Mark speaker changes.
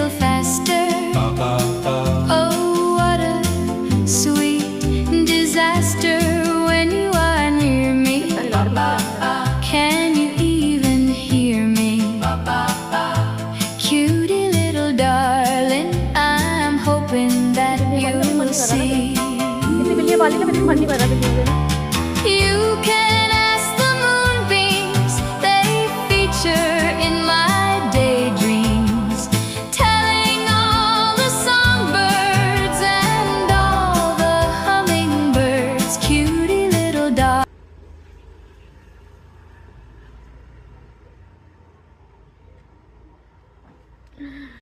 Speaker 1: little faster. Oh, what a sweet disaster when you are near me. Can you even hear me? Cutie little darling, I'm hoping that you'll see.
Speaker 2: इतनी बिल्लियाँ पाली ना, मैं ठंडी बना बिल्लियों से।